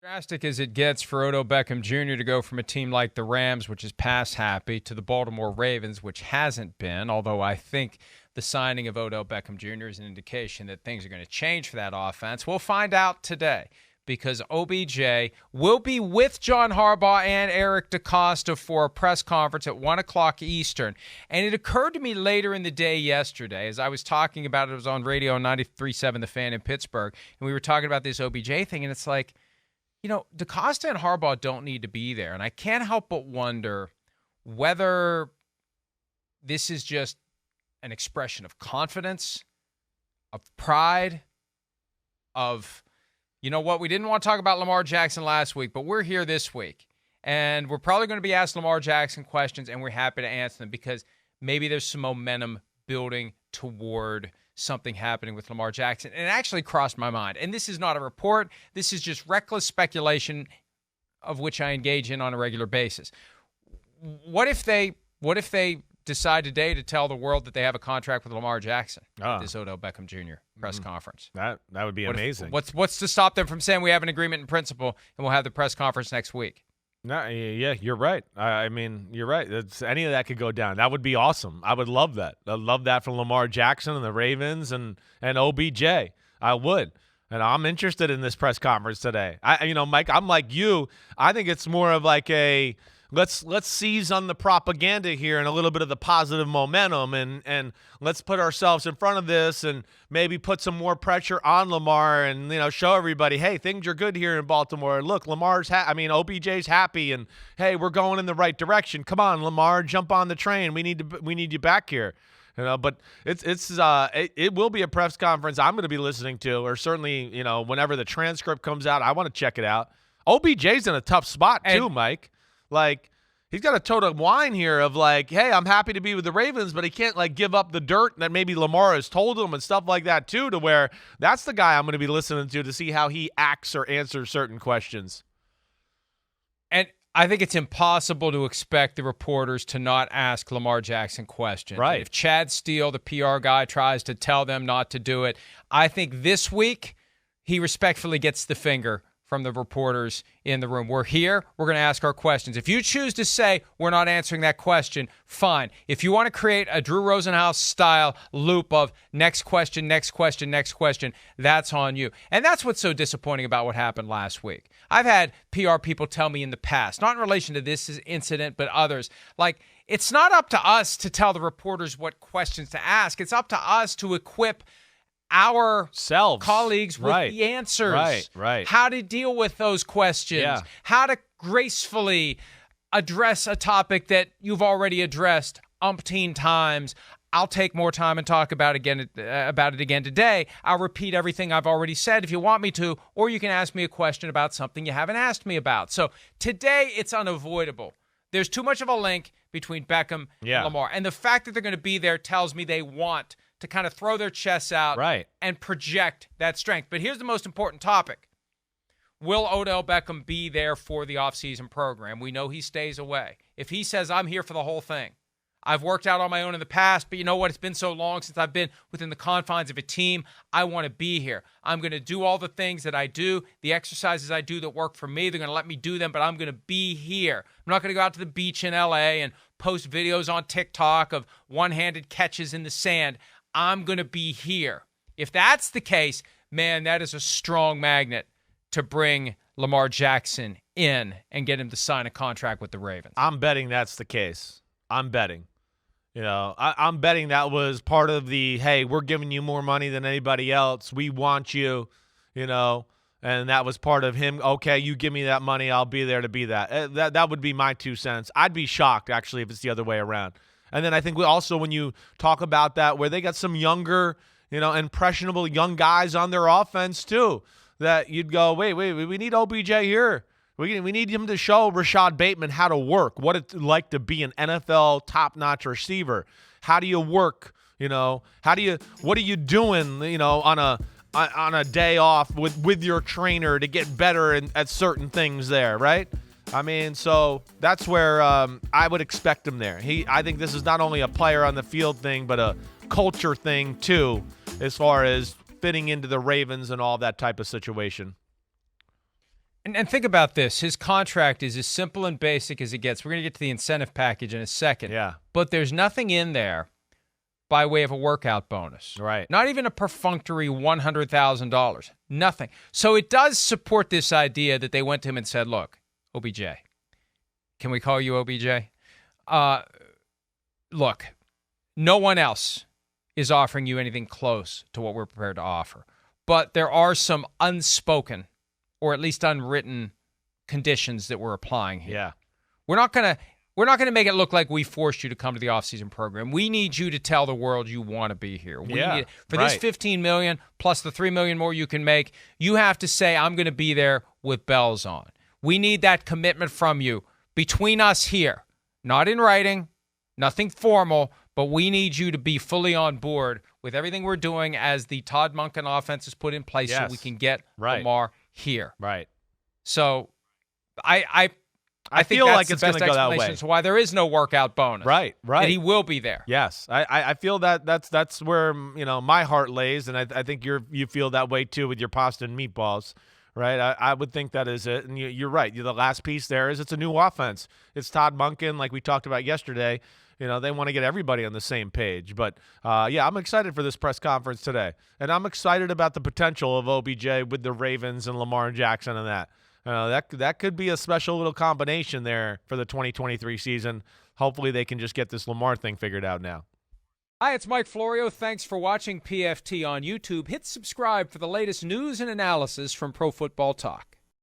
Drastic as it gets for Odell Beckham Jr. to go from a team like the Rams, which is pass happy, to the Baltimore Ravens, which hasn't been, although I think the signing of Odell Beckham Jr. is an indication that things are going to change for that offense. We'll find out today because OBJ will be with John Harbaugh and Eric DeCosta for a press conference at 1 o'clock Eastern. And it occurred to me later in the day yesterday, as I was talking about it, was on radio on 93.7 The Fan in Pittsburgh, and we were talking about this OBJ thing, and it's like, you know, DeCosta and Harbaugh don't need to be there. And I can't help but wonder whether this is just an expression of confidence, of pride, of, you know what, we didn't want to talk about Lamar Jackson last week, but we're here this week. And we're probably going to be asked Lamar Jackson questions, and we're happy to answer them because maybe there's some momentum building toward something happening with Lamar Jackson. And it actually crossed my mind. And this is not a report. This is just reckless speculation of which I engage in on a regular basis. What if they decide today to tell the world that they have a contract with Lamar Jackson at this Odell Beckham Jr. press conference? That would be amazing. What's to stop them from saying we have an agreement in principle and we'll have the press conference next week? No, yeah, you're right. I mean, you're right. Any of that could go down. That would be awesome. I would love that. I'd love that from Lamar Jackson and the Ravens and OBJ. I would. And I'm interested in this press conference today. Mike, I'm like you. I think it's more of like a let's seize on the propaganda here and a little bit of the positive momentum and let's put ourselves in front of this and maybe put some more pressure on Lamar and, show everybody, hey, things are good here in Baltimore. Look, OBJ's happy and, hey, we're going in the right direction. Come on, Lamar, jump on the train. We need you back here. But it will be a press conference I'm going to be listening to, or certainly, whenever the transcript comes out, I want to check it out. OBJ's in a tough spot too, Mike. Like, he's got a total whine here of like, hey, I'm happy to be with the Ravens, but he can't like give up the dirt that maybe Lamar has told him and stuff like that too, to where that's the guy I'm going to be listening to see how he acts or answers certain questions. And I think it's impossible to expect the reporters to not ask Lamar Jackson questions. Right. If Chad Steele, the PR guy, tries to tell them not to do it, I think this week he respectfully gets the finger from the reporters in the room. We're here. We're going to ask our questions. If you choose to say we're not answering that question, fine. If you want to create a Drew Rosenhaus-style loop of next question, that's on you. And that's what's so disappointing about what happened last week. I've had PR people tell me in the past, not in relation to this incident, but others, like, it's not up to us to tell the reporters what questions to ask. It's up to us to equip our colleagues with the answers. Right. How to deal with those questions. How to gracefully address a topic that you've already addressed umpteen times. I'll take more time and talk about it again today. I'll repeat everything I've already said if you want me to, or you can ask me a question about something you haven't asked me about. So today it's unavoidable. There's too much of a link between Beckham and Lamar. And the fact that they're going to be there tells me they want to kind of throw their chests out and project that strength. But here's the most important topic. Will Odell Beckham be there for the offseason program? We know he stays away. If he says, I'm here for the whole thing, I've worked out on my own in the past, but you know what? It's been so long since I've been within the confines of a team. I want to be here. I'm going to do all the things that I do, the exercises I do that work for me. They're going to let me do them, but I'm going to be here. I'm not going to go out to the beach in L.A. and post videos on TikTok of one-handed catches in the sand. I'm going to be here. If that's the case, man, that is a strong magnet to bring Lamar Jackson in and get him to sign a contract with the Ravens. I'm betting that's the case. I'm betting. I'm betting that was part of the, hey, we're giving you more money than anybody else. We want you, and that was part of him. Okay, you give me that money, I'll be there to be that. That would be my 2 cents. I'd be shocked, actually, if it's the other way around. And then I think when you talk about that, where they got some younger, impressionable young guys on their offense too, that you'd go, wait, we need OBJ here. We need him to show Rashad Bateman how to work, what it's like to be an NFL top-notch receiver. How do you work? What are you doing? On a day off with your trainer to get better at certain things there, right? I mean, so that's where I would expect him there. I think this is not only a player on the field thing, but a culture thing too, as far as fitting into the Ravens and all that type of situation. And think about this. His contract is as simple and basic as it gets. We're going to get to the incentive package in a second. Yeah. But there's nothing in there by way of a workout bonus. Right. Not even a perfunctory $100,000. Nothing. So it does support this idea that they went to him and said, look, OBJ, can we call you OBJ? Look, no one else is offering you anything close to what we're prepared to offer. But there are some unspoken or at least unwritten conditions that we're applying here. Yeah. We're not going to make it look like we forced you to come to the offseason program. We need you to tell the world you want to be here. For this $15 million plus the $3 million more you can make, you have to say, I'm going to be there with bells on. We need that commitment from you between us here. Not in writing, nothing formal, but we need you to be fully on board with everything we're doing as the Todd Monken offense is put in place so we can get Lamar here. Right. So I think feel that's like the it's going best to go that explanation way. as to why there is no workout bonus. Right. That he will be there. Yes, I feel that's where my heart lays, and I think you feel that way too with your pasta and meatballs, right? I would think that is it, and you're right. The last piece there is it's a new offense. It's Todd Monken, like we talked about yesterday. They want to get everybody on the same page. But, I'm excited for this press conference today. And I'm excited about the potential of OBJ with the Ravens and Lamar Jackson and that. That could be a special little combination there for the 2023 season. Hopefully they can just get this Lamar thing figured out now. Hi, it's Mike Florio. Thanks for watching PFT on YouTube. Hit subscribe for the latest news and analysis from Pro Football Talk.